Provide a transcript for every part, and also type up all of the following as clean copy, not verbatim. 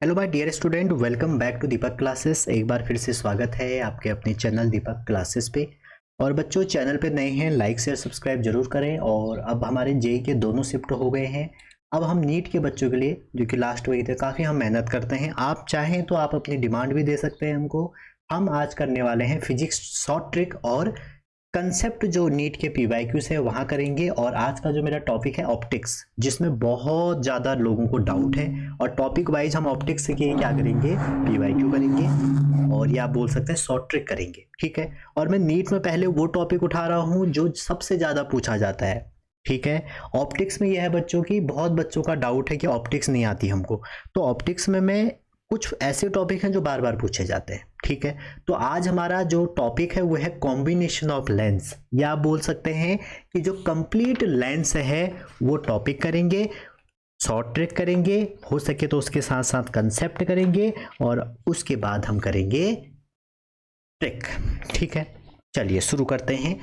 Hello my dear student, welcome back to Deepak classes. एक बार फिर से स्वागत है आपके अपने चैनल दीपक क्लासेस पे। और बच्चों, चैनल पे नए हैं, लाइक शेयर सब्सक्राइब जरूर करें। और अब हमारे जेई के दोनों शिफ्ट हो गए हैं। अब हम नीट के बच्चों के लिए, जो कि लास्ट वही थे, काफ़ी हम मेहनत करते हैं। आप चाहें तो आप अपनी डिमांड भी दे सकते हैं हमको। हम आज करने वाले हैं फिजिक्स शॉर्ट ट्रिक और कंसेप्ट जो नीट के पीवाईक्यूज है वहाँ करेंगे। और आज का जो मेरा टॉपिक है ऑप्टिक्स, जिसमें बहुत ज़्यादा लोगों को डाउट है। और टॉपिक वाइज हम ऑप्टिक्स के क्या करेंगे, पीवाईक्यू करेंगे और या बोल सकते हैं शॉर्ट ट्रिक करेंगे, ठीक है। और मैं नीट में पहले वो टॉपिक उठा रहा हूँ जो सबसे ज़्यादा पूछा जाता है, ठीक है। ऑप्टिक्स में यह है बच्चों की, बहुत बच्चों का डाउट है कि ऑप्टिक्स नहीं आती हमको। तो ऑप्टिक्स में मैं कुछ ऐसे टॉपिक हैं जो बार बार पूछे जाते हैं, ठीक है। तो आज हमारा जो टॉपिक है वो है कॉम्बिनेशन ऑफ लेंस, या आप बोल सकते हैं कि जो कंप्लीट लेंस है वो टॉपिक करेंगे, शॉर्ट ट्रिक करेंगे, हो सके तो उसके साथ साथ कंसेप्ट करेंगे और उसके बाद हम करेंगे ट्रिक, ठीक है। चलिए शुरू करते हैं।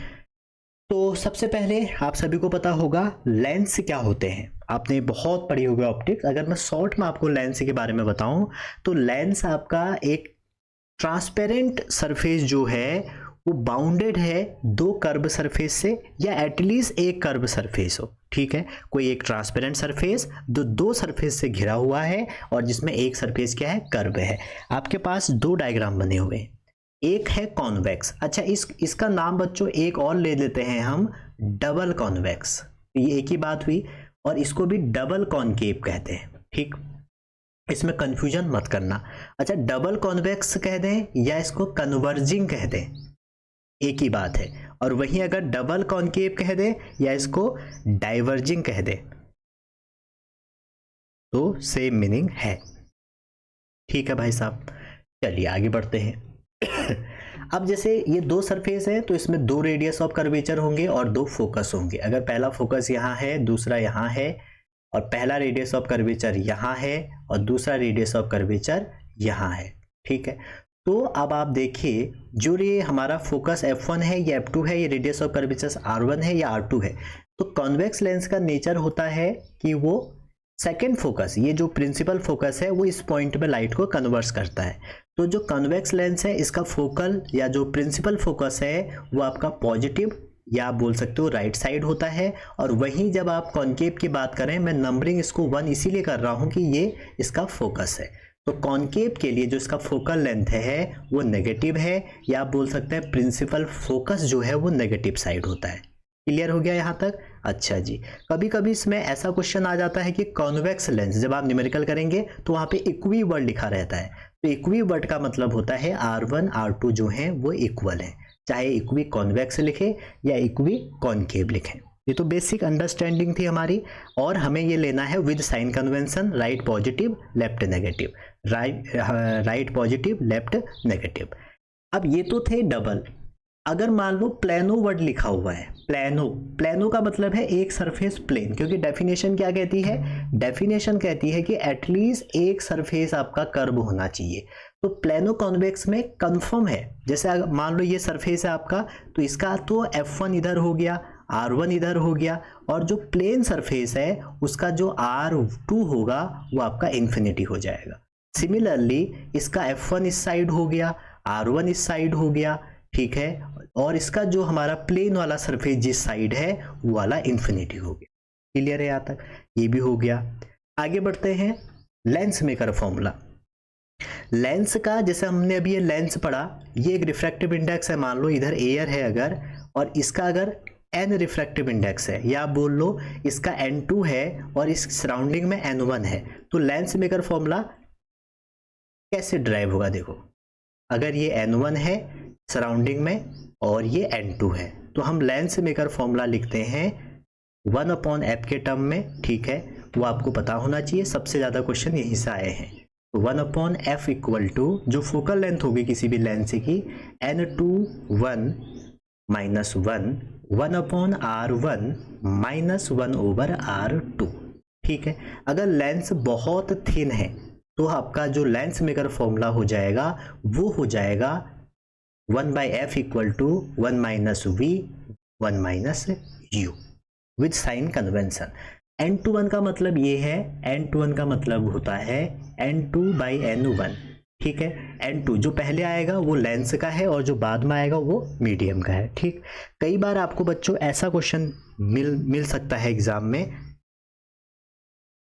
तो सबसे पहले आप सभी को पता होगा लेंस क्या होते हैं, आपने बहुत पढ़ी होगी ऑप्टिक्स। अगर मैं शॉर्ट में आपको लेंस के बारे में बताऊं तो लेंस आपका एक ट्रांसपेरेंट सरफेस जो है वो बाउंडेड है दो कर्व सरफेस से, या एटलीस्ट एक कर्व सरफेस हो, ठीक है। कोई एक ट्रांसपेरेंट सरफेस दो सरफेस से घिरा हुआ है और जिसमें एक सरफेस क्या है, कर्व है। आपके पास दो डायग्राम बने हुए हैं, एक है कॉन्वेक्स। अच्छा, इसका नाम बच्चों एक और ले लेते हैं हम, डबल कॉन्वेक्स। ये एक ही बात हुई। और इसको भी डबल कॉनकेव कहते हैं, ठीक। इसमें कंफ्यूजन मत करना। अच्छा, डबल कॉन्वेक्स कह दें या इसको कन्वर्जिंग कह दें, एक ही बात है। और वहीं अगर डबल कॉनकेव कह दें या इसको डाइवर्जिंग कह दें तो सेम मीनिंग है, ठीक है भाई साहब। चलिए आगे बढ़ते हैं। अब जैसे ये दो सरफेस है तो इसमें दो रेडियस ऑफ कर्वेचर होंगे और दो फोकस होंगे। अगर पहला फोकस यहाँ है, दूसरा यहाँ है, और पहला रेडियस ऑफ कर्वेचर यहाँ है और दूसरा रेडियस ऑफ कर्वेचर यहाँ है, ठीक है। तो अब आप देखिए, जो ये हमारा फोकस F1 है, ये F2 है, ये रेडियस ऑफ कर्वेचर R1 है या R2 है। तो कॉन्वेक्स लेंस का नेचर होता है कि वो सेकेंड फोकस, ये जो प्रिंसिपल फोकस है, वो इस पॉइंट में लाइट को कन्वर्स करता है। तो जो कन्वेक्स लेंस है, इसका फोकल या जो प्रिंसिपल फोकस है वो आपका पॉजिटिव या आप बोल सकते हो राइट साइड होता है। और वहीं जब आप कॉनकेव की बात करें, मैं नंबरिंग इसको 1 इसीलिए कर रहा हूं कि ये इसका फोकस है। तो कॉनकेव के लिए जो इसका फोकल लेंथ है वो नेगेटिव है, या आप बोल सकते हैं प्रिंसिपल फोकस जो है वो नेगेटिव साइड होता है। क्लियर हो गया यहाँ तक? अच्छा जी। कभी कभी इसमें ऐसा क्वेश्चन आ जाता है कि कॉन्वेक्स लेंस, जब आप न्यूमेरिकल करेंगे तो वहाँ पे इक्वी वर्ड लिखा रहता है। तो इक्वी वर्ड का मतलब होता है R1 R2 जो है वो इक्वल है, चाहे इक्वी कॉन्वेक्स लिखे या इक्वी कॉनकेव लिखें। ये तो बेसिक अंडरस्टैंडिंग थी हमारी। और हमें ये लेना है with sign convention, right positive left negative, right positive left negative. अब ये तो थे डबल। अगर मान लो प्लेनो वर्ड लिखा हुआ है, प्लेनो का मतलब है एक सरफेस प्लेन, क्योंकि डेफिनेशन क्या कहती है, डेफिनेशन कहती है कि एटलीस्ट एक सरफेस आपका कर्व होना चाहिए। तो प्लेनो कॉन्वेक्स में कंफर्म है, जैसे अगर मान लो ये सरफेस है आपका, तो इसका तो F1 इधर हो गया, R1 इधर हो गया, और जो प्लेन सरफेस है उसका जो R2 होगा वो आपका इन्फिनिटी हो जाएगा। सिमिलरली इसका F1 इस साइड हो गया, R1 इस साइड हो गया, ठीक है। और इसका जो हमारा प्लेन वाला सरफेस जिस साइड है वो वाला इन्फिनिटी हो गया। क्लियर है यहाँ तक? ये भी हो गया। आगे बढ़ते हैं लेंस मेकर फॉर्मूला। लेंस का, जैसे हमने अभी ये लेंस पढ़ा, ये एक रिफ्रैक्टिव इंडेक्स है। मान लो इधर एयर है अगर, और इसका अगर n रिफ्रैक्टिव इंडेक्स है, या आप बोल लो इसका n2 है और इस सराउंडिंग में n1 है, तो लेंस मेकर फॉर्मूला कैसे ड्राइव होगा? देखो, अगर ये n1 है सराउंडिंग में और ये n2 है, तो हम लेंस मेकर फॉर्मूला लिखते हैं 1/f के टर्म में, ठीक है। वो आपको पता होना चाहिए, सबसे ज्यादा क्वेश्चन यहीं से आए हैं। 1/f इक्वल टू, जो फोकल लेंथ होगी किसी भी लेंस की, n2 1 1/r1 1/1/r2, ठीक है। अगर लेंस बहुत थिन है तो आपका जो लेंस मेकर फॉर्मूला हो जाएगा वो हो जाएगा 1/f equal to 1 - v 1 - u with sign convention. n21 का मतलब ये है, n21 का मतलब होता है n2/n1, ठीक है। n2 जो पहले आएगा वो लेंस का है और जो बाद में आएगा वो मीडियम का है, ठीक। कई बार आपको बच्चों ऐसा क्वेश्चन मिल सकता है एग्जाम में,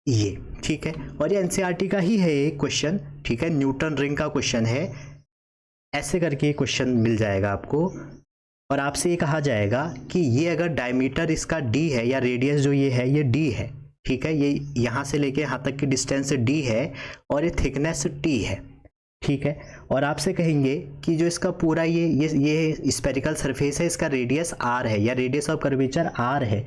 ये ठीक है, और ये एनसीईआरटी का ही है एक क्वेश्चन, ठीक है, न्यूटन रिंग का क्वेश्चन है, ऐसे करके क्वेश्चन मिल जाएगा आपको। और आपसे ये कहा जाएगा कि ये अगर डायमीटर इसका d है या रेडियस जो ये है ये d है, ठीक है, ये यहाँ से लेके यहाँ तक की डिस्टेंस d है और ये थिकनेस t है, ठीक है। और आपसे कहेंगे कि जो इसका पूरा ये स्फेरिकल सरफेस है, इसका रेडियस r है या रेडियस ऑफ कर्वेचर r है,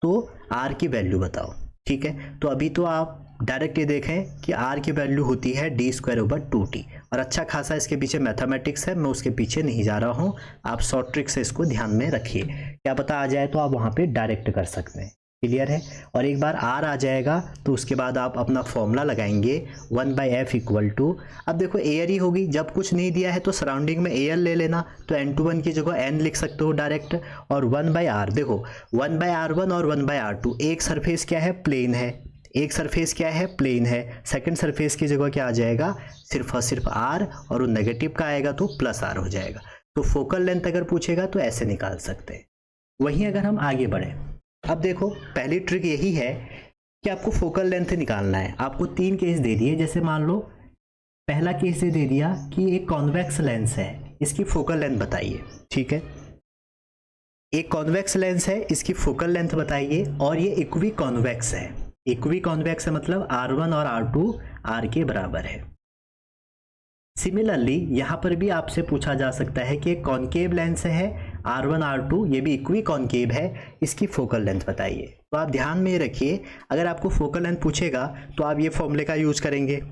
तो r की वैल्यू बताओ, ठीक है। तो अभी तो आप डायरेक्ट ये देखें कि r की वैल्यू होती है d²/2t, और अच्छा खासा इसके पीछे मैथमेटिक्स है, मैं उसके पीछे नहीं जा रहा हूँ, आप शॉर्ट ट्रिक से इसको ध्यान में रखिए, क्या पता आ जाए तो आप वहाँ पे डायरेक्ट कर सकते हैं, क्लियर है। और एक बार r आ जाएगा तो उसके बाद आप अपना फॉर्मूला लगाएंगे 1/f इक्वल टू, अब देखो एयर ही होगी, जब कुछ नहीं दिया है तो सराउंडिंग में एयर ले लेना, तो n21 की जगह n लिख सकते हो डायरेक्ट, और 1/r, देखो 1/r1 और 1/r2, एक सरफेस क्या है, प्लेन है, एक सरफेस क्या है, प्लेन है, सेकंड सरफेस की जगह क्या आ जाएगा, सिर्फ और सिर्फ r, और वो नेगेटिव का आएगा तो +r हो जाएगा। तो फोकल लेंथ अगर पूछेगा तो ऐसे निकाल सकते हैं। वहीं अगर हम आगे बढ़े, अब देखो पहली ट्रिक यही है कि आपको फोकल लेंथ निकालना है। आपको 3 केस दे दिए, जैसे मान लो पहला केस ये दे दिया कि एक कॉन्वेक्स लेंस है, इसकी फोकल लेंथ बताइए, ठीक है, एक कॉन्वेक्स लेंस है, इसकी फोकल लेंथ बताइए, और ये इक्वी कॉन्वेक्स है, इक्वी कॉन्वेक्स है मतलब r1 और r2 r के बराबर है। सिमिलरली यहाँ पर भी आपसे पूछा जा सकता है कि एक कॉनकेव लेंस है r1 r2, ये भी इक्वी कॉनकेव है, इसकी फोकल लेंथ बताइए। तो आप ध्यान में रखिए, अगर आपको फोकल लेंथ पूछेगा तो आप ये फॉर्मूले का यूज करेंगे।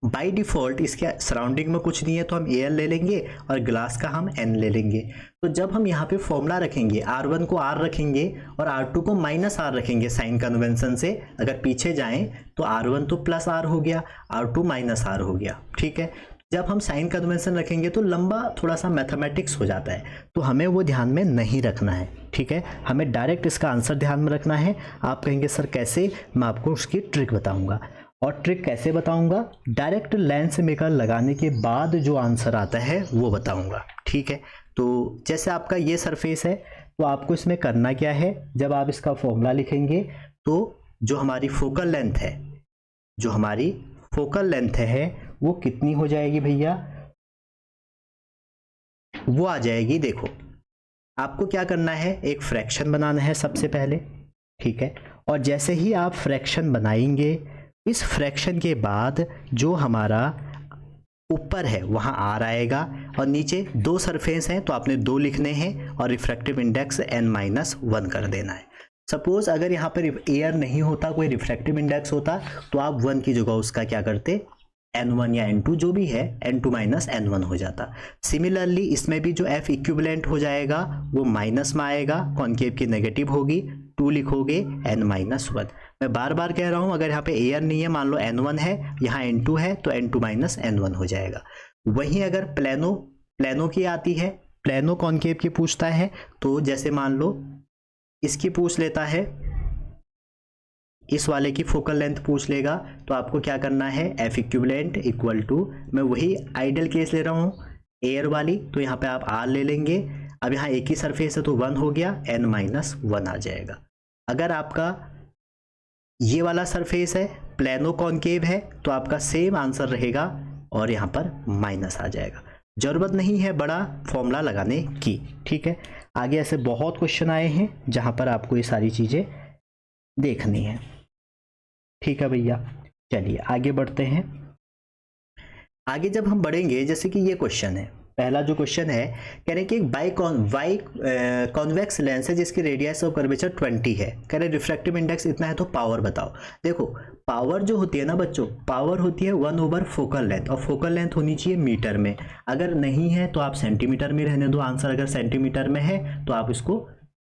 बाय डिफ़ॉल्ट इसके सराउंडिंग में कुछ नहीं है तो हम एल ले लेंगे और ग्लास का हम एन ले लेंगे। तो जब हम यहाँ पे फॉर्मूला रखेंगे, r1 को r रखेंगे और r2 को -r रखेंगे साइन कन्वेंशन से, अगर पीछे जाएं तो r1 तो +r हो गया, r2 -r हो गया, ठीक है। जब हम साइन कन्वेंशन रखेंगे तो लंबा थोड़ा सा मैथमेटिक्स हो जाता है, तो हमें वो ध्यान में नहीं रखना है, ठीक है, हमें डायरेक्ट इसका आंसर ध्यान में रखना है। आप कहेंगे सर कैसे, मैं आपको उसकी ट्रिक बताऊंगा। और ट्रिक कैसे बताऊंगा, डायरेक्ट लेंस मेकर लगाने के बाद जो आंसर आता है वो बताऊंगा, ठीक है। तो जैसे आपका ये सरफेस है, तो आपको इसमें करना क्या है, जब आप इसका फॉर्मूला लिखेंगे तो जो हमारी फोकल लेंथ है, जो हमारी फोकल लेंथ है वो कितनी हो जाएगी भैया, वो आ जाएगी, देखो आपको क्या करना है, एक फ्रैक्शन बनाना है सबसे पहले, ठीक है। और जैसे ही आप फ्रैक्शन बनाएंगे, इस फ्रैक्शन के बाद जो हमारा ऊपर है वहाँ r आएगा, और नीचे 2 सरफेस हैं तो आपने 2 लिखने हैं और रिफ्रैक्टिव इंडेक्स n-1 कर देना है। सपोज अगर यहाँ पर एयर नहीं होता, कोई रिफ्रैक्टिव इंडेक्स होता, तो आप 1 की जगह उसका क्या करते, n1 या n2 जो भी है n2 - n1 हो जाता। सिमिलरली इसमें भी जो f इक्विवेलेंट हो जाएगा वो माइनस में आएगा, कॉनकेव की नेगेटिव होगी, 2 लिखोगे n-1। मैं बार बार कह रहा हूँ, अगर यहाँ पे एयर नहीं है, मान लो n1 है, यहाँ n2 है, तो n2 - n1 हो जाएगा। वहीं अगर प्लेनो की आती है, प्लेनो कॉनकेव की पूछता है, तो जैसे मान लो इसकी पूछ लेता है, इस वाले की फोकल लेंथ पूछ लेगा, तो आपको क्या करना है, एफ इक्विवेलेंट इक्वल टू, मैं वही आइडियल केस ले रहा हूँ एयर वाली, तो यहाँ पे आप r ले लेंगे। अब यहाँ एक ही सरफेस है तो 1 हो गया, n-1 आ जाएगा। अगर आपका ये वाला सरफेस है, प्लेनो कॉनकेव है, तो आपका सेम आंसर रहेगा और यहाँ पर माइनस आ जाएगा। जरूरत नहीं है बड़ा फॉर्मूला लगाने की, ठीक है। आगे ऐसे बहुत क्वेश्चन आए हैं जहाँ पर आपको ये सारी चीज़ें देखनी है, ठीक है भैया। चलिए आगे बढ़ते हैं। आगे जब हम बढ़ेंगे, जैसे कि ये क्वेश्चन है, पहला जो क्वेश्चन है, कह रहे हैं कि एक कॉन्वेक्स लेंस है जिसकी रेडियस ऑफ कर्वेचर 20 है, कह रहे रिफ्रैक्टिव इंडेक्स इतना है, तो पावर बताओ। देखो पावर जो होती है ना बच्चों, पावर होती है 1/, फोकल लेंथ, और फोकल लेंथ होनी चाहिए मीटर में। अगर नहीं है तो आप सेंटीमीटर में रहने दो आंसर, अगर सेंटीमीटर में है तो आप इसको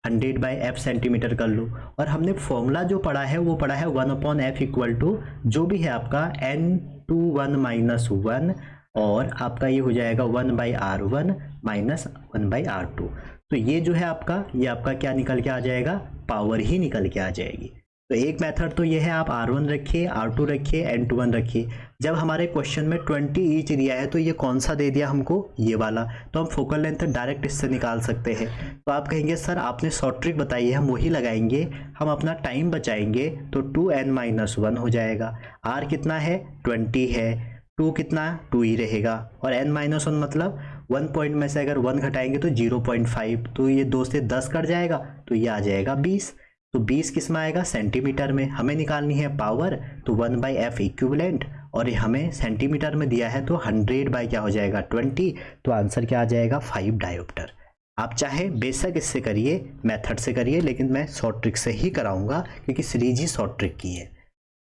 100/f सेंटीमीटर कर लो। और हमने फॉर्मूला जो पढ़ा है वो पढ़ा है 1/f इक्वल टू जो भी है आपका n21 - 1, और आपका ये हो जाएगा 1/r1 - 1/r2। तो ये जो है आपका, ये आपका क्या निकल के आ जाएगा, पावर ही निकल के आ जाएगी। तो एक मेथड तो ये है, आप R1 रखिए, R2 रखिए, N21 रखिए। जब हमारे क्वेश्चन में 20 ईच दिया है तो ये कौन सा दे दिया हमको, ये वाला, तो हम फोकल लेंथ डायरेक्ट इससे निकाल सकते हैं। तो आप कहेंगे सर आपने शॉर्ट ट्रिक बताई है, हम वही लगाएंगे, हम अपना टाइम बचाएंगे, तो 2n-1 हो जाएगा। R कितना है, 20 है, 2 कितना, 2 ही रहेगा, और n-1 मतलब 1 पॉइंट में से अगर 1 घटाएंगे तो 0.5, तो ये 2 से 10 कट जाएगा, तो ये आ जाएगा 20। तो 20 किस में आएगा, सेंटीमीटर में। हमें निकालनी है पावर, तो 1/f इक्विवेलेंट, और ये हमें सेंटीमीटर में दिया है तो 100 बाय क्या हो जाएगा, 20। तो आंसर क्या आ जाएगा, 5 डायोप्टर। आप चाहे बेशक इससे करिए, मेथड से करिए, लेकिन मैं शॉर्ट ट्रिक से ही कराऊंगा क्योंकि सीरीज ही शॉर्ट ट्रिक की है।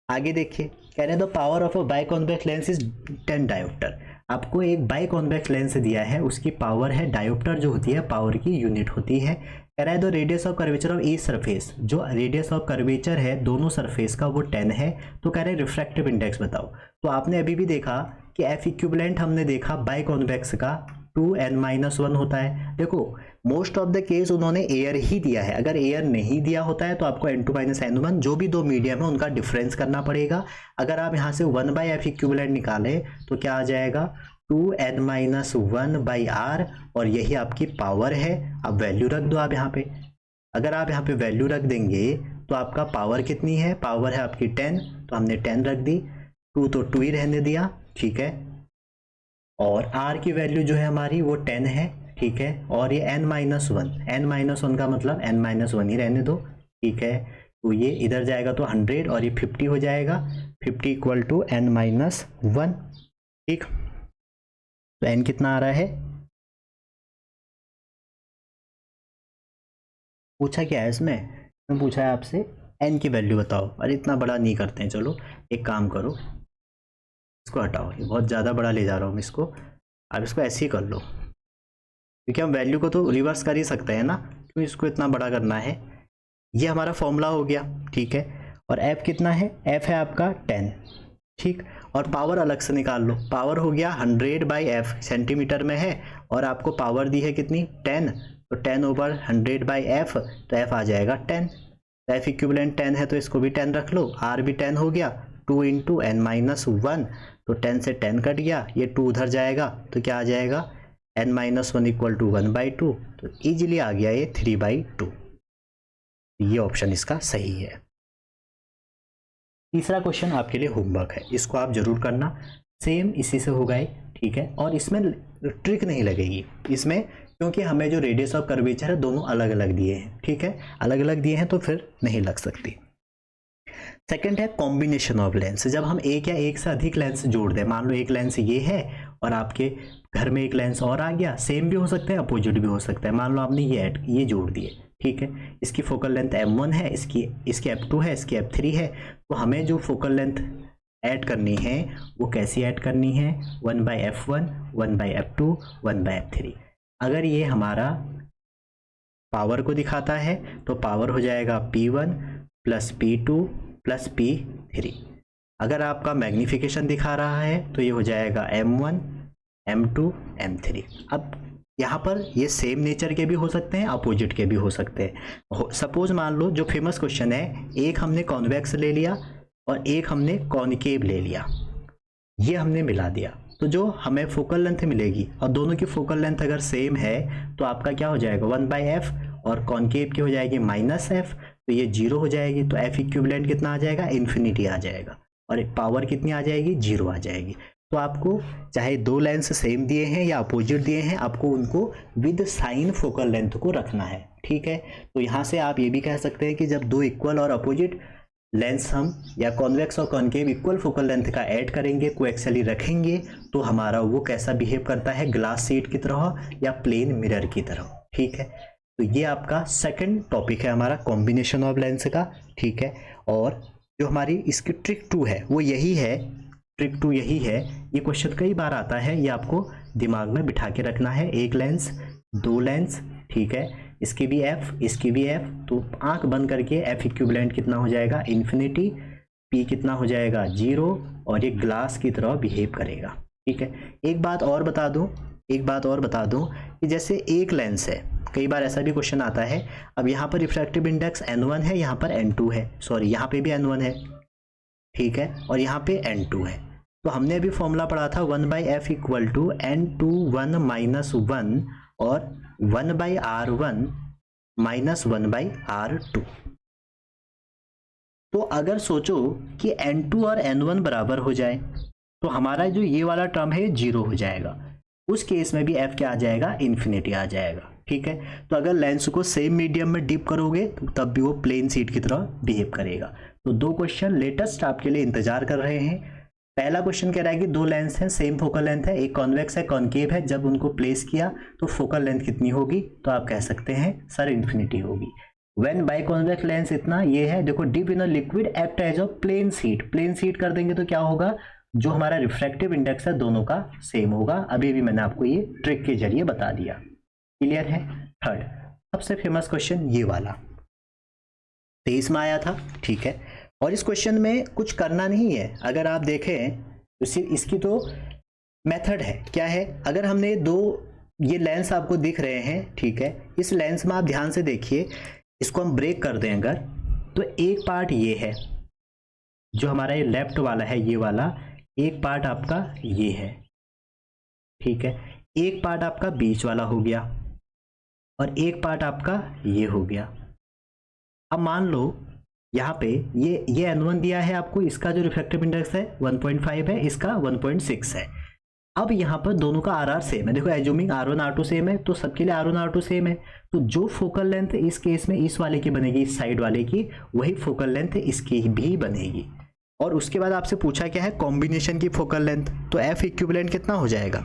आगे देखिए, कह रहे हैं the power of a biconvex lens is 10 dioptre. आपको एक बाइकॉन्वेक्स लेंस दिया है, उसकी पावर है, डायोप्टर जो होती है पावर की यूनिट होती है। कह रहा है the radius of curvature of each surface, जो रेडियस ऑफ कर्वेचर है दोनों सरफेस का वो 10 है। तो कह रहे हैं रिफ्रैक्टिव इंडेक्स बताओ। तो आपने अभी भी देखा कि एफ इक्विवेलेंट हमने देखा बाइकॉन्वेक्स का 2n-1 होता है। देखो मोस्ट ऑफ द केस उन्होंने एयर ही दिया है, अगर एयर नहीं दिया होता है तो आपको n2-n1 जो भी दो मीडियम है उनका डिफरेंस करना पड़ेगा। अगर आप यहाँ से 1/f इक्विवेलेंट निकालें तो क्या आ जाएगा, 2n-1/r, और यही आपकी पावर है। अब वैल्यू रख दो आप यहाँ पे। अगर आप यहाँ पे वैल्यू रख देंगे तो आपका पावर कितनी है, पावर है आपकी 10, तो हमने 10 रख दी, 2 तो 2 ही रहने दिया, ठीक है। और r की वैल्यू जो है हमारी वो 10 है, ठीक है। और ये n-1 का मतलब n-1 ही रहने दो, ठीक है। तो ये इधर जाएगा तो 100 और ये 50 हो जाएगा, 50 = n-1, ठीक। तो n कितना आ रहा है, पूछा क्या है इसमें, मैं पूछा है आपसे n की वैल्यू बताओ। अरे इतना बड़ा नहीं करते हैं, चलो एक काम करो, इसको हटाओ, ये बहुत ज़्यादा बड़ा ले जा रहा हूँ मैं इसको। अब इसको ऐसे ही कर लो, क्योंकि हम वैल्यू को तो रिवर्स कर ही सकते हैं ना, क्यों इसको इतना बड़ा करना है। ये हमारा फॉर्मूला हो गया, ठीक है। और f कितना है, f है आपका 10, ठीक। और पावर अलग से निकाल लो, पावर हो गया 100/f, सेंटीमीटर में है, और आपको पावर दी है कितनी, 10, तो 10/100/f, तो f आ जाएगा 10। तो f इक्विवेलेंट 10 है तो इसको भी 10 रख लो, r भी 10 हो गया, 2 × n-1, तो 10 से 10 कट गया, ये 2 उधर जाएगा, तो क्या आ जाएगा, n-1 = 1/2, तो इजीली आ गया ये 3/2। ये ऑप्शन इसका सही है। तीसरा क्वेश्चन आपके लिए होमवर्क है, इसको आप जरूर करना, सेम इसी से होगा, ठीक है। और इसमें ट्रिक नहीं लगेगी इसमें, क्योंकि हमें जो रेडियस ऑफ कर्वेचर है दोनों अलग अलग दिए हैं, ठीक है, अलग अलग दिए हैं तो फिर नहीं लग सकती। सेकंड है कॉम्बिनेशन ऑफ लेंस। जब हम एक या एक से अधिक लेंस जोड़ दें, मान लो एक लेंस ये है और आपके घर में एक लेंस और आ गया, सेम भी हो सकता है अपोजिट भी हो सकता है। मान लो आपने ये जोड़ दिए, ठीक है, इसकी फोकल लेंथ m1 है, इसकी f2 है, इसकी f3 है। तो हमें जो फोकल लेंथ ऐड करनी है वो कैसी ऐड करनी है, 1/f1, 1/f2, 1/f3। अगर ये हमारा पावर को दिखाता है तो पावर हो जाएगा P1 + P2 + P3। अगर आपका मैग्निफिकेशन दिखा रहा है तो ये हो जाएगा M1, M2, M3। अब यहाँ पर ये सेम नेचर के भी हो सकते हैं, अपोजिट के भी हो सकते हैं। सपोज मान लो जो फेमस क्वेश्चन है, एक हमने कॉन्वेक्स ले लिया और एक हमने कॉनकेव ले लिया, ये हमने मिला दिया, तो जो हमें फोकल लेंथ मिलेगी और दोनों की फोकल लेंथ अगर सेम है तो आपका क्या हो जाएगा, 1/f, और कॉनकेव की हो जाएगी -f, तो ये 0 हो जाएगी। तो f इक्विवेलेंट कितना आ जाएगा, इन्फिनिटी आ जाएगा, और पावर कितनी आ जाएगी, 0 आ जाएगी। तो आपको चाहे दो लेंस सेम दिए हैं या अपोजिट दिए हैं, आपको उनको विद साइन फोकल लेंथ को रखना है, ठीक है। तो यहाँ से आप ये भी कह सकते हैं कि जब दो इक्वल और अपोजिट लेंस हम या कॉन्वेक्स और कॉनकेव इक्वल फोकल लेंथ का ऐड करेंगे, कोएक्सियली रखेंगे, तो हमारा वो कैसा बिहेव करता है, ग्लास शीट की तरह या प्लेन मिरर की तरह, ठीक है। तो ये आपका सेकंड टॉपिक है हमारा कॉम्बिनेशन ऑफ लेंस का, ठीक है। और जो हमारी इसकी ट्रिक 2 है वो यही है, ट्रिक 2 यही है। ये क्वेश्चन कई बार आता है, ये आपको दिमाग में बिठा के रखना है। एक लेंस, दो लेंस, ठीक है, इसकी भी f, इसकी भी f, तो आंख बंद करके f इक्विवेलेंट कितना हो जाएगा, इन्फिनिटी, p कितना हो जाएगा, 0, और ये ग्लास की तरह बिहेव करेगा, ठीक है। एक बात और बता दूं कि जैसे एक लेंस है, कई बार ऐसा भी क्वेश्चन आता है। अब यहाँ पर रिफ्रैक्टिव इंडेक्स n1 है, यहाँ पर n2 है, सॉरी यहाँ पे भी n1 है, ठीक है, और यहाँ पे n2 है। तो हमने अभी फॉर्मूला पढ़ा था 1/f equal to n21 minus 1 और 1/r1 माइनस 1/r2। तो अगर सोचो कि n2 और n1 बराबर हो जाए तो हमारा जो ये वाला टर्म है 0 हो जाएगा। उस केस में भी f क्या आ जाएगा, इन्फिनिटी आ जाएगा, ठीक है। तो अगर लेंस को सेम मीडियम में डिप करोगे तो तब भी वो प्लेन शीट की तरह बिहेव करेगा। तो दो क्वेश्चन लेटेस्ट आपके लिए इंतजार कर रहे हैं। पहला क्वेश्चन कह रहा है कि दो लेंस हैं, सेम फोकल लेंथ है, एक कॉन्वेक्स है कॉनकेव है, जब उनको प्लेस किया तो फोकल लेंथ कितनी होगी, तो आप कह सकते हैं सर इन्फिनिटी होगी। व्हेन बाई कॉन्वेक्स लेंस इतना ये है, देखो dip in a liquid act as a plane sheet, plane sheet कर देंगे तो क्या होगा, जो हमारा रिफ्रैक्टिव इंडेक्स है दोनों का सेम होगा। अभी भी मैंने आपको ये ट्रिक के जरिए बता दिया, क्लियर है। थर्ड सबसे फेमस क्वेश्चन ये वाला 23 में आया था, ठीक है। और इस क्वेश्चन में कुछ करना नहीं है, अगर आप देखें तो इसकी तो मेथड है, क्या है, अगर हमने ये लेंस आपको दिख रहे हैं, ठीक है, इस लेंस में आप ध्यान से देखिए, इसको हम ब्रेक कर दें अगर, तो एक पार्ट ये है जो हमारा ये लेफ्ट वाला है, ये वाला एक पार्ट आपका ये है, ठीक है, एक पार्ट आपका बीच वाला हो गया और एक पार्ट आपका ये हो गया। अब मान लो यहाँ पे ये n1 दिया है आपको, इसका जो रिफ्रैक्टिव इंडेक्स है 1.5 है, इसका 1.6 है। अब यहाँ पर दोनों का आर सेम है, देखो एज्यूमिंग R1 R2 सेम है तो सबके लिए R1 R2 सेम है, तो जो फोकल लेंथ इस केस में इस वाले की बनेगी, इस साइड वाले की, वही फोकल लेंथ इसकी भी बनेगी। और उसके बाद आपसे पूछा क्या है, कॉम्बिनेशन की फोकल लेंथ, तो F इक्विवेलेंट कितना हो जाएगा,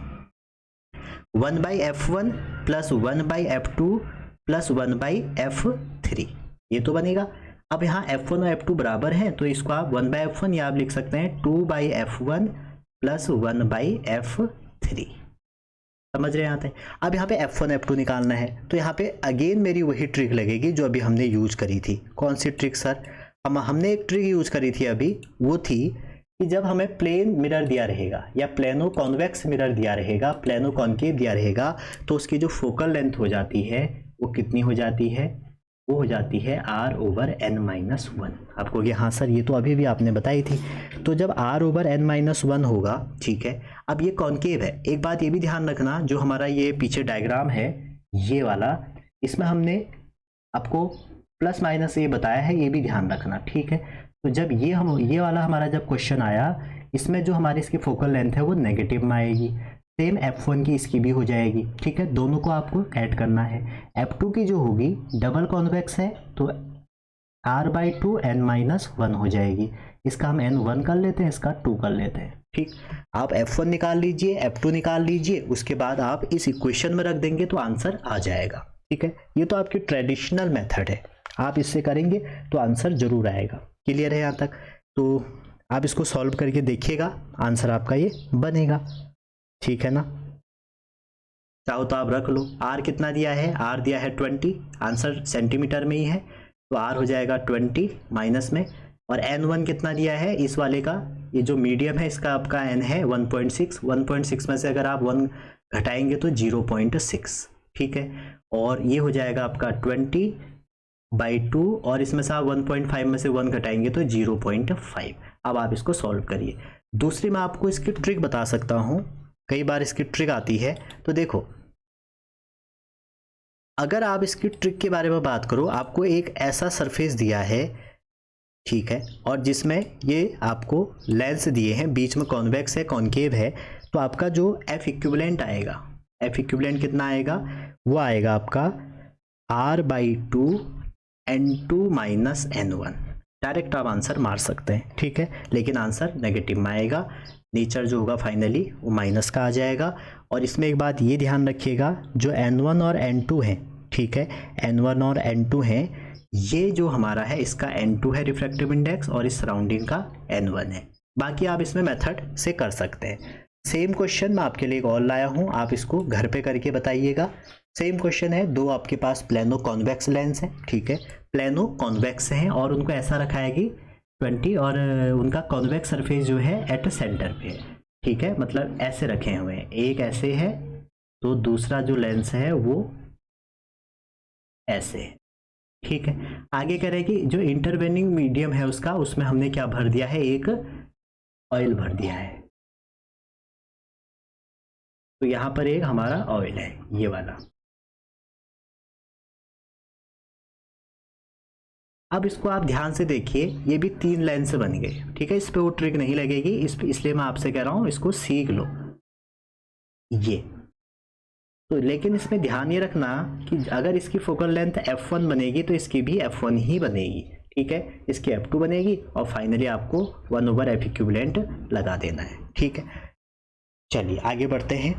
1/f1 plus 1/f2 plus 1/f3, ये तो बनेगा। अब यहाँ f1 और f2 बराबर हैं तो इसको आप 1/f1 या आप लिख सकते हैं 2/f1 प्लस 1/f3, समझ रहे हैं यहाँ पे। अब यहाँ पे f1 f2 निकालना है तो यहाँ पे अगेन मेरी वही ट्रिक लगेगी जो अभी हमने यूज करी थी। कौन सी ट्रिक सर, हमने एक ट्रिक यूज करी थी अभी, वो थी कि जब हमें प्लेन मिरर दिया रहेगा या प्लेनो कॉन्वेक्स मिरर दिया रहेगा, प्लेनो कॉनकेव दिया रहेगा, तो उसकी जो फोकल लेंथ हो जाती है वो कितनी हो जाती है, वो हो जाती है r/n-1। आपको कि हाँ सर ये तो अभी भी आपने बताई थी। तो जब r/n-1 होगा, ठीक है, अब ये कॉनकेव है, एक बात ये भी ध्यान रखना, जो हमारा ये पीछे डायग्राम है ये वाला, इसमें हमने आपको प्लस माइनस ये बताया है, ये भी ध्यान रखना, ठीक है। तो जब ये वाला हमारा जब क्वेश्चन आया, इसमें जो हमारी इसकी फोकल लेंथ है वो नेगेटिव में आएगी, सेम f1 की इसकी भी हो जाएगी, ठीक है, दोनों को आपको ऐड करना है। f2 की जो होगी डबल कॉन्वेक्स है तो r/2 n-1 हो जाएगी, इसका हम n1 कर लेते हैं, इसका 2 कर लेते हैं, ठीक। आप f1 निकाल लीजिए, f2 निकाल लीजिए, उसके बाद आप इस इक्वेशन में रख देंगे तो आंसर आ जाएगा, ठीक है। ये तो आपकी ट्रेडिशनल मेथड है, आप इससे करेंगे तो आंसर जरूर आएगा, क्लियर है यहाँ तक। तो आप इसको सॉल्व करके देखिएगा, आंसर आपका ये बनेगा, ठीक है ना। चाहो तो आप रख लो, R कितना दिया है, R दिया है 20, आंसर सेंटीमीटर में ही है तो R हो जाएगा 20 माइनस में, और n1 कितना दिया है इस वाले का, ये जो मीडियम है इसका आपका n है 1.6, 1.6 में से अगर आप 1 घटाएंगे तो 0.6, ठीक है, और ये हो जाएगा आपका 20/2, और इसमें से आप 1.5 में से 1 घटाएंगे तो 0.5। अब आप इसको सॉल्व करिए। दूसरी मैं आपको इसकी ट्रिक बता सकता हूं, कई बार इसकी ट्रिक आती है, तो देखो अगर आप इसकी ट्रिक के बारे में बात करो, आपको एक ऐसा सरफेस दिया है, ठीक है, और जिसमें ये आपको लेंस दिए हैं, बीच में कॉन्वेक्स है कॉनकेव है, तो आपका जो F इक्विवेलेंट आएगा, F इक्विवेलेंट कितना आएगा, वो आएगा आपका r/2 n2 minus n1। Direct आप आंसर मार सकते हैं, ठीक है, लेकिन आंसर नेगेटिव में आएगा, नेचर जो होगा फाइनली वो माइनस का आ जाएगा। और इसमें एक बात ये ध्यान रखिएगा, जो n1 और n2 है, ठीक है, n1 और n2 है, ये जो हमारा है इसका n2 है रिफ्रैक्टिव इंडेक्स और इस सराउंडिंग का n1 है। बाकी आप इसमें मेथड से कर सकते हैं। सेम क्वेश्चन मैं आपके लिए एक और लाया हूँ, आप इसको घर पे करके बताइएगा। सेम क्वेश्चन है, दो आपके पास प्लेनो कॉन्वेक्स लेंस है, ठीक है, प्लेनो कॉन्वेक्स हैं और उनको ऐसा रखा है कि 20 और उनका कॉन्वेक्स सरफेस जो है एट सेंटर पे है, ठीक है, मतलब ऐसे रखे हुए हैं, एक ऐसे है तो दूसरा जो लेंस है वो ऐसे, ठीक है। आगे कह रहे हैं कि जो इंटरवेनिंग मीडियम है उसका, उसमें हमने क्या भर दिया है, एक ऑयल भर दिया है। तो यहां पर एक हमारा ऑयल है ये वाला। अब इसको आप ध्यान से देखिए, ये भी 3 लाइन से बन गए, ठीक है। इस पे वो ट्रिक नहीं लगेगी, इसलिए मैं आपसे कह रहा हूं इसको सीख लो ये। तो लेकिन इसमें ध्यान ये रखना कि अगर इसकी फोकल लेंथ f1 बनेगी तो इसकी भी f1 ही बनेगी, ठीक है। इसकी f2 बनेगी और फाइनली आपको 1/f इक्विवेलेंट लगा देना है, ठीक है। चलिए आगे बढ़ते हैं।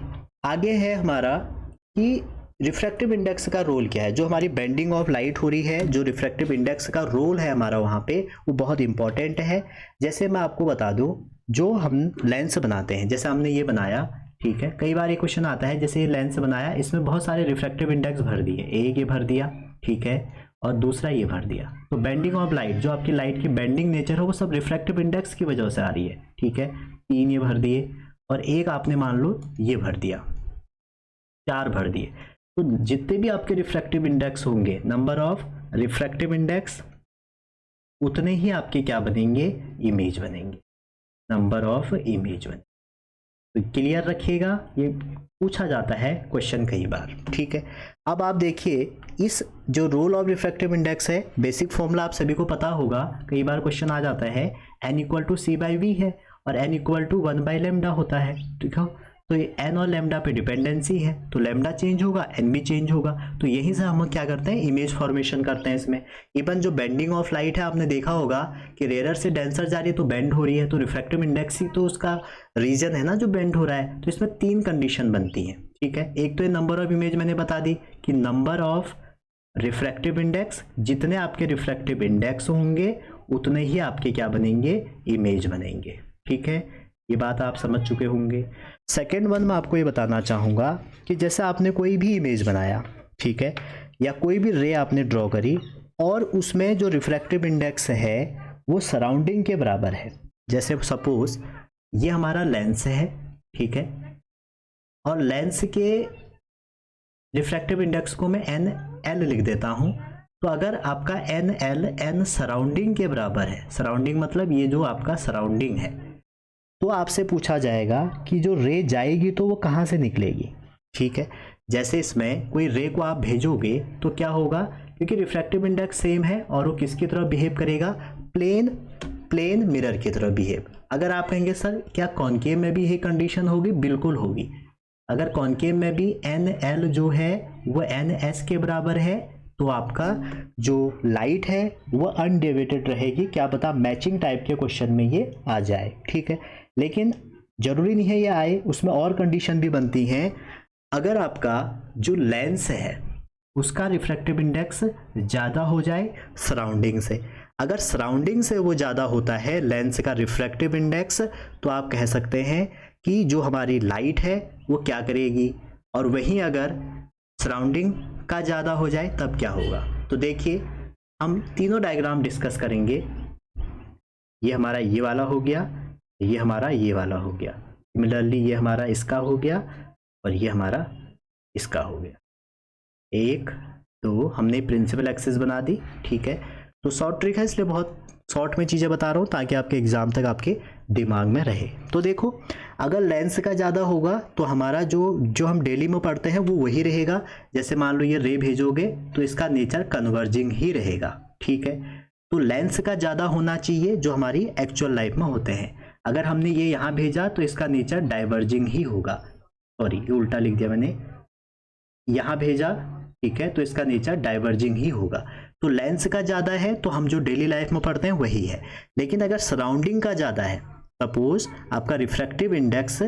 आगे है हमारा कि रिफ्रैक्टिव इंडेक्स का रोल क्या है। जो हमारी बेंडिंग ऑफ लाइट हो रही है, जो रिफ्रैक्टिव इंडेक्स का रोल है हमारा वहाँ पे, वो बहुत इंपॉर्टेंट है। जैसे मैं आपको बता दूं, जो हम लेंस बनाते हैं, जैसे हमने ये बनाया, ठीक है। कई बार ये क्वेश्चन आता है, जैसे ये लेंस बनाया, इसमें बहुत सारे रिफ्रैक्टिव इंडेक्स भर दिए, एक ये भर दिया, ठीक है, और दूसरा ये भर दिया। तो बेंडिंग ऑफ लाइट, जो आपकी लाइट की बेंडिंग नेचर है, वो सब रिफ्रैक्टिव इंडेक्स की वजह से आ रही है, ठीक है। 3 ये भर दिए और एक आपने मान लो ये भर दिया, 4 भर दिए। तो जितने भी आपके रिफ्रैक्टिव इंडेक्स होंगे, नंबर ऑफ रिफ्रैक्टिव इंडेक्स, उतने ही आपके क्या बनेंगे, इमेज बनेंगे, नंबर ऑफ इमेज बनेंगे। तो क्लियर रखिएगा, ये पूछा जाता है क्वेश्चन कई बार, ठीक है। अब आप देखिए, इस जो रोल ऑफ रिफ्रैक्टिव इंडेक्स है, बेसिक फॉर्मूला आप सभी को पता होगा, कई बार क्वेश्चन आ जाता है, n=c/v है और n=1/λ होता है, ठीक है। तो ये n और लैम्डा पे डिपेंडेंसी है, तो लैम्डा चेंज होगा, n भी चेंज होगा। तो यहीं से हम क्या करते हैं, इमेज फॉर्मेशन करते हैं इसमें। इवन जो बेंडिंग ऑफ लाइट है, आपने देखा होगा कि रेयर से डेंसर जा रही है तो बेंड हो रही है, तो रिफ्रैक्टिव इंडेक्स ही तो उसका रीजन है ना जो बेंड हो रहा है। तो इसमें 3 कंडीशन बनती है, ठीक है। एक तो ये नंबर ऑफ इमेज मैंने बता दी कि नंबर ऑफ रिफ्रैक्टिव इंडेक्स, जितने आपके रिफ्रैक्टिव इंडेक्स होंगे उतने ही आपके क्या बनेंगे, इमेज बनेंगे, ठीक है। ये बात आप समझ चुके होंगे। सेकेंड वन मैं आपको ये बताना चाहूँगा कि जैसे आपने कोई भी इमेज बनाया, ठीक है, या कोई भी रे आपने ड्रॉ करी और उसमें जो रिफ्रैक्टिव इंडेक्स है वो सराउंडिंग के बराबर है। जैसे सपोज ये हमारा लेंस है, ठीक है, और लेंस के रिफ्रैक्टिव इंडेक्स को मैं NL लिख देता हूँ। तो अगर आपका NL N सराउंडिंग के बराबर है, सराउंडिंग मतलब ये जो आपका सराउंडिंग है, तो आपसे पूछा जाएगा कि जो रे जाएगी तो वो कहाँ से निकलेगी, ठीक है। जैसे इसमें कोई रे को आप भेजोगे तो क्या होगा, क्योंकि रिफ्रैक्टिव इंडेक्स सेम है और वो किसकी तरह बिहेव करेगा, प्लेन मिरर की तरह बिहेव। अगर आप कहेंगे सर क्या कॉनकेव में भी यही कंडीशन होगी, बिल्कुल होगी। अगर कॉनकेव में भी NL जो है वो NS के बराबर है, तो आपका जो लाइट है वो अनडेविएटेड रहेगी। क्या पता मैचिंग टाइप के क्वेश्चन में ये आ जाए, ठीक है। लेकिन जरूरी नहीं है ये आए, उसमें और कंडीशन भी बनती हैं। अगर आपका जो लेंस है उसका रिफ्रैक्टिव इंडेक्स ज़्यादा हो जाए सराउंडिंग से, अगर सराउंडिंग से वो ज़्यादा होता है लेंस का रिफ्रैक्टिव इंडेक्स, तो आप कह सकते हैं कि जो हमारी लाइट है वो क्या करेगी। और वहीं अगर सराउंडिंग का ज़्यादा हो जाए तब क्या होगा। तो देखिए हम तीनों डायग्राम डिस्कस करेंगे। ये हमारा ये वाला हो गया, ये हमारा ये वाला हो गया, सिमिलरली ये हमारा इसका हो गया और ये हमारा इसका हो गया। 1 2 हमने प्रिंसिपल एक्सिस बना दी, ठीक है। तो शॉर्ट ट्रिक है इसलिए बहुत शॉर्ट में चीज़ें बता रहा हूँ ताकि आपके एग्जाम तक आपके दिमाग में रहे। तो देखो अगर लेंस का ज़्यादा होगा तो हमारा जो हम डेली में पढ़ते हैं वो वही रहेगा। जैसे मान लो ये रे भेजोगे तो इसका नेचर कन्वर्जिंग ही रहेगा, ठीक है। तो लेंस का ज़्यादा होना चाहिए जो हमारी एक्चुअल लाइफ में होते हैं। अगर हमने ये यहाँ भेजा तो इसका नेचर डाइवर्जिंग ही होगा, सॉरी ये उल्टा लिख दिया मैंने, यहाँ भेजा, ठीक है, तो इसका नेचर डाइवर्जिंग ही होगा। तो लेंस का ज़्यादा है तो हम जो डेली लाइफ में पढ़ते हैं वही है। लेकिन अगर सराउंडिंग का ज़्यादा है, सपोज आपका रिफ्रैक्टिव इंडेक्स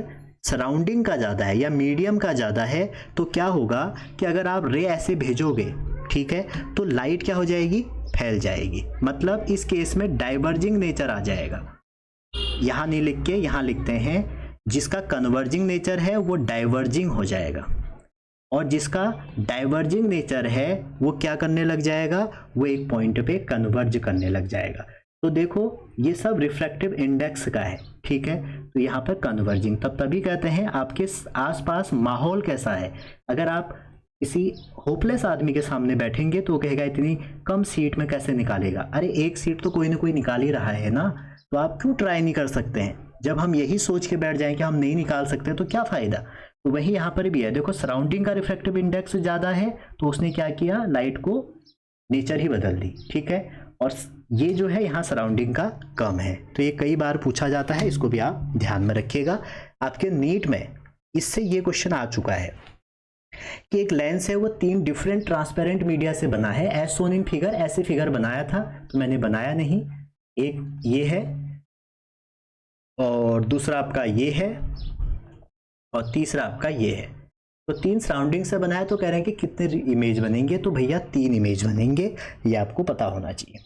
सराउंडिंग का ज़्यादा है या मीडियम का ज़्यादा है, तो क्या होगा कि अगर आप रे ऐसे भेजोगे, ठीक है, तो लाइट क्या हो जाएगी, फैल जाएगी। मतलब इस केस में डाइवर्जिंग नेचर आ जाएगा। यहाँ नहीं लिख के यहाँ लिखते हैं, जिसका कन्वर्जिंग नेचर है वो डाइवर्जिंग हो जाएगा और जिसका डाइवर्जिंग नेचर है वो क्या करने लग जाएगा, वो एक पॉइंट पे कन्वर्ज करने लग जाएगा। तो देखो ये सब रिफ्रैक्टिव इंडेक्स का है, ठीक है। तो यहाँ पर कन्वर्जिंग तभी कहते हैं आपके आसपास माहौल कैसा है। अगर आप किसी होपलेस आदमी के सामने बैठेंगे तो वो कहेगा इतनी कम सीट में कैसे निकालेगा। अरे एक सीट तो कोई ना कोई निकाल ही रहा है ना, तो आप क्यों ट्राई नहीं कर सकते हैं। जब हम यही सोच के बैठ जाएं कि हम नहीं निकाल सकते तो क्या फ़ायदा। तो वही यहाँ पर भी है, देखो सराउंडिंग का रिफ्रैक्टिव इंडेक्स ज़्यादा है तो उसने क्या किया, लाइट को नेचर ही बदल दी, ठीक है। और ये जो है यहाँ सराउंडिंग का कम है। तो ये कई बार पूछा जाता है, इसको भी आप ध्यान में रखिएगा। आपके नीट में इससे ये क्वेश्चन आ चुका है कि एक लेंस है वो 3 डिफरेंट ट्रांसपेरेंट मीडिया से बना है, एज सोन इन फिगर। ऐसे फिगर बनाया था तो मैंने बनाया नहीं। एक ये है और दूसरा आपका ये है और तीसरा आपका ये है। तो 3 सराउंडिंग से बनाया, तो कह रहे हैं कि कितने इमेज बनेंगे, तो भैया 3 इमेज बनेंगे, ये आपको पता होना चाहिए।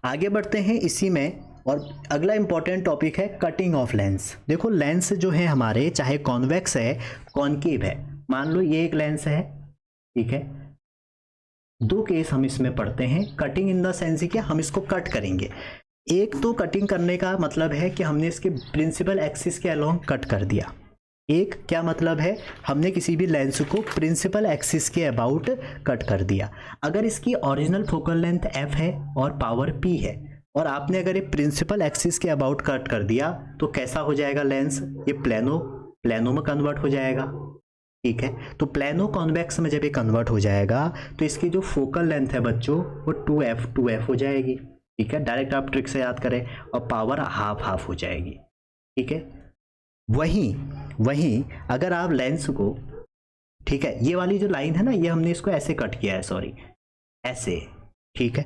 आगे बढ़ते हैं इसी में, और अगला इंपॉर्टेंट टॉपिक है कटिंग ऑफ लेंस। देखो लेंस जो है हमारे, चाहे कॉन्वेक्स है कॉनकेव है, मान लो ये एक लेंस है, ठीक है। 2 केस हम इसमें पढ़ते हैं। कटिंग इन द सेंस कि हम इसको कट करेंगे। एक तो कटिंग करने का मतलब है कि हमने इसके प्रिंसिपल एक्सिस के अलोंग कट कर दिया। एक क्या मतलब है, हमने किसी भी लेंस को प्रिंसिपल एक्सिस के अबाउट कट कर दिया। अगर इसकी ओरिजिनल फोकल लेंथ f है और पावर p है, और आपने अगर ये प्रिंसिपल एक्सिस के अबाउट कट कर दिया, तो कैसा हो जाएगा लेंस, ये प्लेनो में कन्वर्ट हो जाएगा, ठीक है। तो प्लेनो कॉन्वेक्स में जब ये कन्वर्ट हो जाएगा तो इसकी जो फोकल लेंथ है बच्चों वो 2f हो जाएगी, ठीक है। डायरेक्ट आप ट्रिक से याद करें, और पावर हाफ हो जाएगी, ठीक है। वहीं अगर आप लेंस को, ठीक है, ये वाली जो लाइन है ना, ये हमने इसको ऐसे कट किया है, सॉरी ऐसे, ठीक है,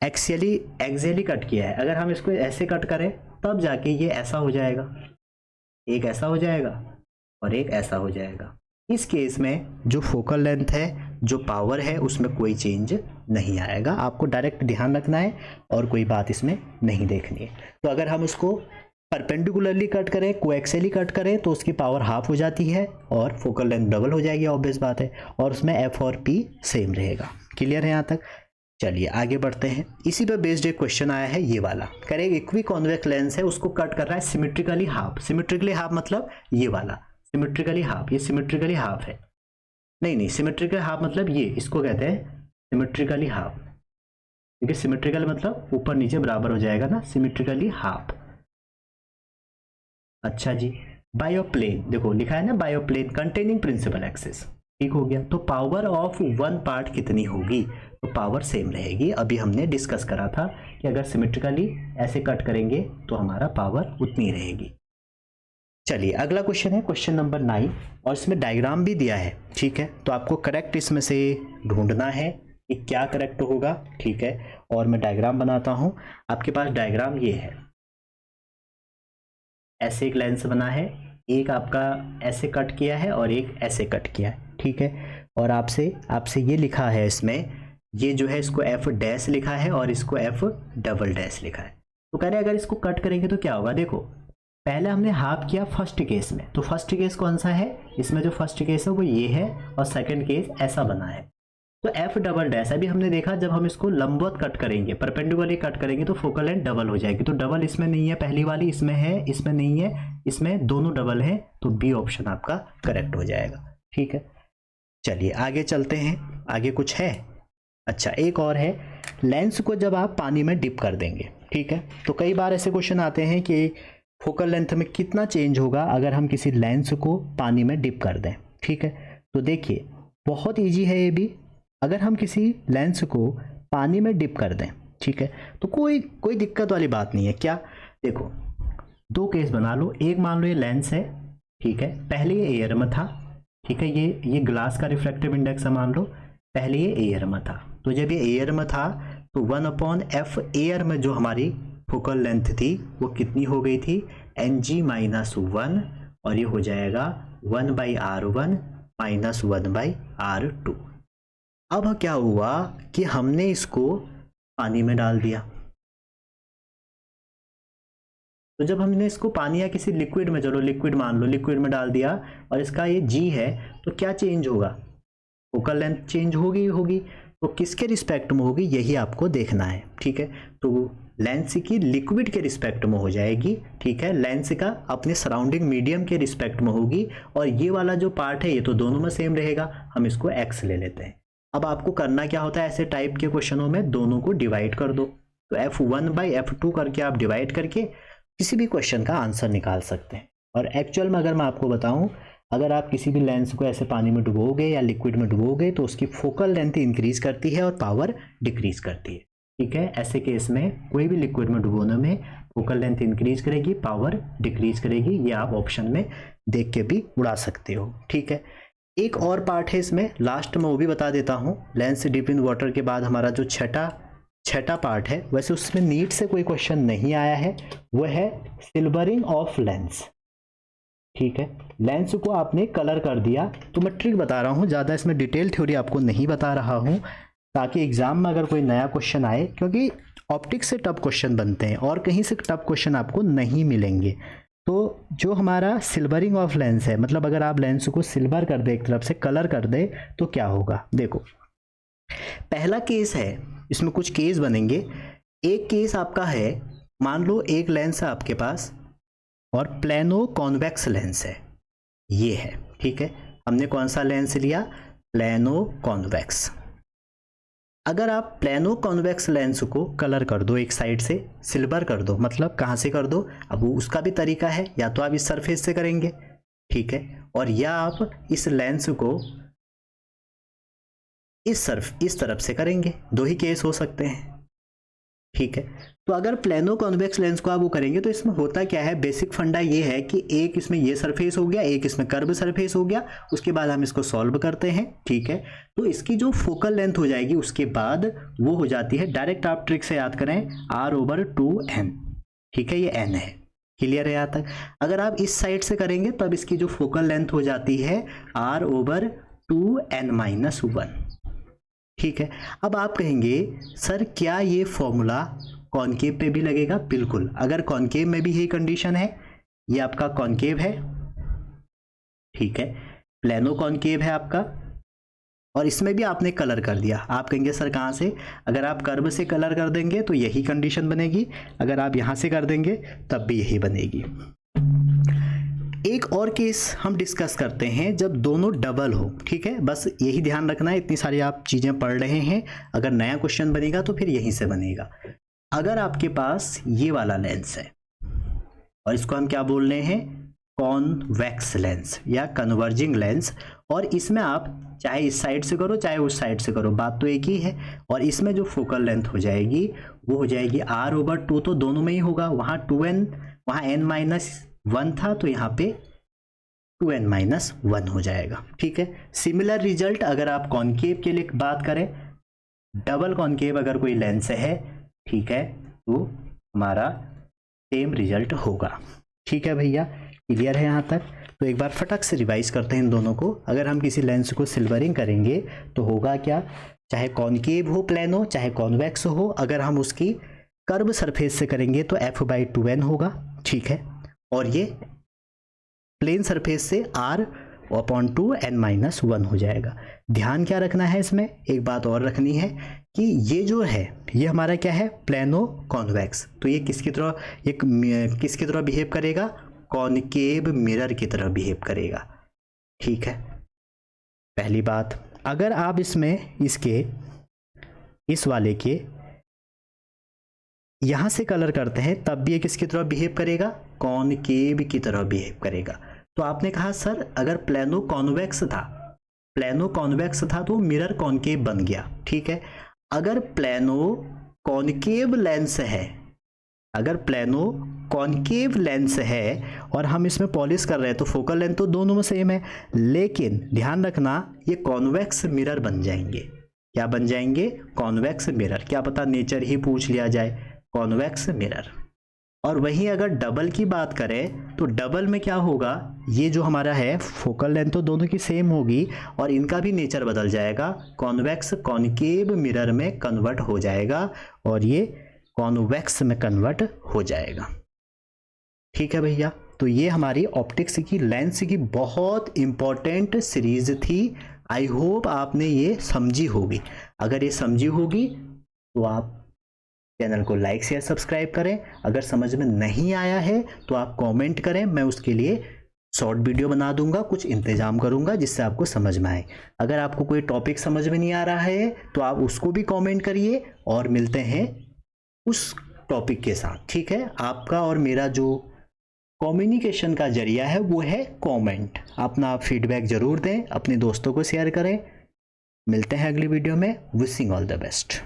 एक्सियली कट किया है। अगर हम इसको ऐसे कट करें तब जाके ये ऐसा हो जाएगा, एक ऐसा हो जाएगा और एक ऐसा हो जाएगा। इस केस में जो फोकल लेंथ है, जो पावर है, उसमें कोई चेंज नहीं आएगा। आपको डायरेक्ट ध्यान रखना है और कोई बात इसमें नहीं देखनी है। तो अगर हम उसको परपेंडिकुलरली कट करें, कोएक्सियली कट करें, तो उसकी पावर हाफ हो जाती है और फोकल लेंथ डबल हो जाएगी, ऑब्वियस बात है, और उसमें एफ और पी सेम रहेगा। क्लियर है यहाँ तक। चलिए आगे बढ़ते हैं। इसी पर बेस्ड एक क्वेश्चन आया है, ये वाला कह रहे इक्वी कॉन्वेक्स लेंस है, उसको कट कर रहा है सिमेट्रिकली हाफ। सिमेट्रिकली हाफ मतलब ये वाला सिमेट्रिकली हाफ, ये सिमेट्रिकली हाफ है, नहीं सिमेट्रिकल हाफ मतलब ये, इसको कहते हैं सिमेट्रिकली हाफ, क्योंकि सिमेट्रिकल मतलब ऊपर नीचे बराबर हो जाएगा ना, सिमेट्रिकली हाफ। अच्छा जी, बायोप्लेन, देखो लिखा है ना बायोप्लेन कंटेनिंग प्रिंसिपल एक्सिस, ठीक हो गया। तो पावर ऑफ 1 पार्ट कितनी होगी, तो पावर सेम रहेगी। अभी हमने डिस्कस करा था कि अगर सिमेट्रिकली ऐसे कट करेंगे तो हमारा पावर उतनी रहेगी। चलिए अगला क्वेश्चन है क्वेश्चन नंबर 9, और इसमें डायग्राम भी दिया है, ठीक है। तो आपको करेक्ट इसमें से ढूंढना है कि क्या करेक्ट होगा, ठीक है। और मैं डायग्राम बनाता हूं। आपके पास डायग्राम ये है, ऐसे एक लेंस बना है, एक आपका ऐसे कट किया है और एक ऐसे कट किया है, ठीक है। और आपसे ये लिखा है, इसमें ये जो है इसको एफ डैश लिखा है और इसको एफ डबल डैश लिखा है। तो कह रहे हैं अगर इसको कट करेंगे तो क्या होगा। देखो पहले हमने हाफ किया फर्स्ट केस में, तो फर्स्ट केस कौन सा है, इसमें जो फर्स्ट केस है वो ये है, और सेकंड केस ऐसा बना है। तो एफ डबल डैश अभी हमने देखा, जब हम इसको लंबवत कट करेंगे, परपेंडिकुलरली कट करेंगे, तो फोकल लेंथ डबल हो जाएगी। तो डबल इसमें नहीं है, पहली वाली इसमें है, इसमें नहीं है, इसमें दोनों डबल है, तो बी ऑप्शन आपका करेक्ट हो जाएगा, ठीक है। चलिए आगे चलते हैं, आगे कुछ है। अच्छा एक और है, लेंस को जब आप पानी में डिप कर देंगे, ठीक है। तो कई बार ऐसे क्वेश्चन आते हैं कि फोकल लेंथ में कितना चेंज होगा अगर हम किसी लेंस को पानी में डिप कर दें, ठीक है। तो देखिए बहुत इजी है ये भी। अगर हम किसी लेंस को पानी में डिप कर दें, ठीक है, तो कोई दिक्कत वाली बात नहीं है। क्या, देखो 2 केस बना लो। एक मान लो ये लेंस है, ठीक है, पहले ये एयर में था, ठीक है, ये ग्लास का रिफ्रैक्टिव इंडेक्स है, मान लो पहले ये एयर में था। तो जब ये एयर में था तो 1/f एयर में जो हमारी फोकल लेंथ थी वो कितनी हो गई थी, Ng-1, और ये हो जाएगा 1/r1 - 1/r2। अब क्या हुआ कि हमने इसको पानी में डाल दिया। तो जब हमने इसको पानी या किसी लिक्विड में, चलो लिक्विड मान लो, लिक्विड में डाल दिया, और इसका ये G है, तो क्या चेंज होगा, फोकल लेंथ चेंज होगी। तो किसके रिस्पेक्ट में होगी, यही आपको देखना है, ठीक है। तो लेंस की लिक्विड के रिस्पेक्ट में हो जाएगी, ठीक है, लेंस का अपने सराउंडिंग मीडियम के रिस्पेक्ट में होगी, और ये वाला जो पार्ट है ये तो दोनों में सेम रहेगा, हम इसको x ले लेते हैं। अब आपको करना क्या होता है, ऐसे टाइप के क्वेश्चनों में दोनों को डिवाइड कर दो, तो f1/f2 करके आप डिवाइड करके किसी भी क्वेश्चन का आंसर निकाल सकते हैं। और एक्चुअल में अगर मैं आपको बताऊं, अगर आप किसी भी लेंस को ऐसे पानी में डुबोगे या लिक्विड में डुबोगे तो उसकी फोकल लेंथ इंक्रीज करती है और पावर डिक्रीज करती है, ठीक है। ऐसे केस में कोई भी लिक्विड में डुबोने में फोकल लेंथ इंक्रीज करेगी, पावर डिक्रीज करेगी, ये आप ऑप्शन में देख के भी उड़ा सकते हो, ठीक है। एक और पार्ट है इसमें, लास्ट में वो भी बता देता हूँ। लेंस डीप इन वाटर के बाद हमारा जो छठा पार्ट है, वैसे उसमें नीट से कोई क्वेश्चन नहीं आया है, वो है सिल्वरिंग ऑफ लेंस, ठीक है। लेंस को आपने कलर कर दिया, तो मैं ट्रिक बता रहा हूँ, ज़्यादा इसमें डिटेल थ्योरी आपको नहीं बता रहा हूँ, ताकि एग्जाम में अगर कोई नया क्वेश्चन आए, क्योंकि ऑप्टिक्स से टफ क्वेश्चन बनते हैं और कहीं से टफ क्वेश्चन आपको नहीं मिलेंगे। तो जो हमारा सिल्वरिंग ऑफ लेंस है, मतलब अगर आप लेंस को सिल्वर कर दे, एक तरफ से कलर कर दे, तो क्या होगा, देखो पहला केस है, इसमें कुछ केस बनेंगे। एक केस आपका है, मान लो एक लेंस है आपके पास और प्लेनो कॉन्वेक्स लेंस है, ये है, ठीक है। हमने कौन सा लेंस लिया, प्लेनो कॉन्वेक्स। अगर आप प्लेनो कॉन्वेक्स लेंस को कलर कर दो, एक साइड से सिल्वर कर दो, मतलब कहाँ से कर दो, अब उसका भी तरीका है, या तो आप इस सरफेस से करेंगे, ठीक है, और या आप इस लेंस को इस तरफ से करेंगे, दो ही केस हो सकते हैं, ठीक है। तो अगर प्लेनो कॉन्वेक्स लेंस को आप वो करेंगे तो इसमें होता क्या है, बेसिक फंडा ये है कि एक इसमें ये सरफेस हो गया, एक इसमें कर्व सरफेस हो गया, उसके बाद हम इसको सॉल्व करते हैं, ठीक है। तो इसकी जो फोकल लेंथ हो जाएगी उसके बाद वो हो जाती है, डायरेक्ट आप ट्रिक से याद करें, r/2n, ठीक है, ये n है, क्लियर है यहाँ तक। अगर आप इस साइड से करेंगे तब इसकी जो फोकल लेंथ हो जाती है r/2n-1, ठीक है। अब आप कहेंगे सर क्या ये फॉर्मूला कॉनकेव पे भी लगेगा, बिल्कुल। अगर कॉनकेव में भी यही कंडीशन है, ये आपका कॉनकेव है, ठीक है, प्लेनो कॉनकेव है आपका, और इसमें भी आपने कलर कर दिया। आप कहेंगे सर कहाँ से, अगर आप कर्व से कलर कर देंगे तो यही कंडीशन बनेगी, अगर आप यहाँ से कर देंगे तब भी यही बनेगी। एक और केस हम डिस्कस करते हैं जब दोनों डबल हो, ठीक है, बस यही ध्यान रखना है, इतनी सारी आप चीज़ें पढ़ रहे हैं, अगर नया क्वेश्चन बनेगा तो फिर यहीं से बनेगा। अगर आपके पास ये वाला लेंस है और इसको हम क्या बोल रहे हैं, कॉन्वेक्स लेंस या कन्वर्जिंग लेंस, और इसमें आप चाहे इस साइड से करो चाहे उस साइड से करो, बात तो एक ही है, और इसमें जो फोकल लेंथ हो जाएगी वो हो जाएगी r/2, तो दोनों में ही होगा, वहाँ 2n, वहाँ n-1 था, तो यहाँ पे 2n-1 हो जाएगा, ठीक है। सिमिलर रिजल्ट अगर आप कॉनकेव के लिए बात करें, डबल कॉनकेव अगर कोई लेंस है, ठीक है, तो हमारा सेम रिजल्ट होगा, ठीक है भैया, क्लियर है यहाँ तक। तो एक बार फटक से रिवाइज करते हैं इन दोनों को। अगर हम किसी लेंस को सिल्वरिंग करेंगे तो होगा क्या, चाहे कॉनकेव हो प्लेनो, चाहे कॉन्वेक्स हो, अगर हम उसकी कर्व सरफेस से करेंगे तो f/2n होगा, ठीक है, और ये प्लेन सरफेस से r/2n-1 हो जाएगा। ध्यान क्या रखना है इसमें, एक बात और रखनी है कि ये जो है ये हमारा क्या है, प्लेनो कॉन्वेक्स, तो ये किसकी तरह बिहेव करेगा, कॉनकेव मिरर की तरह बिहेव करेगा, ठीक है। पहली बात, अगर आप इसमें इस वाले के यहां से कलर करते हैं तब भी ये किसकी तरह बिहेव करेगा, कॉनकेव की तरह बिहेव करेगा। तो आपने कहा सर अगर प्लेनो कॉन्वेक्स था तो मिरर कॉनकेव बन गया, ठीक है। अगर प्लेनो कॉनकेव लेंस है और हम इसमें पॉलिश कर रहे हैं तो फोकल लेंथ तो दोनों में सेम है, लेकिन ध्यान रखना ये कॉन्वेक्स मिरर बन जाएंगे। क्या बन जाएंगे, कॉन्वेक्स मिरर, क्या पता नेचर ही पूछ लिया जाए, कॉन्वेक्स मिरर। और वहीं अगर डबल की बात करें तो डबल में क्या होगा, ये जो हमारा है फोकल लेंथ तो दोनों की सेम होगी और इनका भी नेचर बदल जाएगा, कॉन्वेक्स कॉनकेव मिरर में कन्वर्ट हो जाएगा और ये कॉन्वेक्स में कन्वर्ट हो जाएगा, ठीक है भैया। तो ये हमारी ऑप्टिक्स की लेंस की बहुत इंपॉर्टेंट सीरीज थी। आई होप आपने ये समझी होगी, अगर ये समझी होगी तो आप चैनल को लाइक शेयर सब्सक्राइब करें। अगर समझ में नहीं आया है तो आप कमेंट करें, मैं उसके लिए शॉर्ट वीडियो बना दूंगा, कुछ इंतजाम करूंगा जिससे आपको समझ में आए। अगर आपको कोई टॉपिक समझ में नहीं आ रहा है तो आप उसको भी कमेंट करिए और मिलते हैं उस टॉपिक के साथ। ठीक है, आपका और मेरा जो कम्युनिकेशन का जरिया है वो है कमेंट। अपना फीडबैक जरूर दें, अपने दोस्तों को शेयर करें। मिलते हैं अगली वीडियो में। Wishing all the best.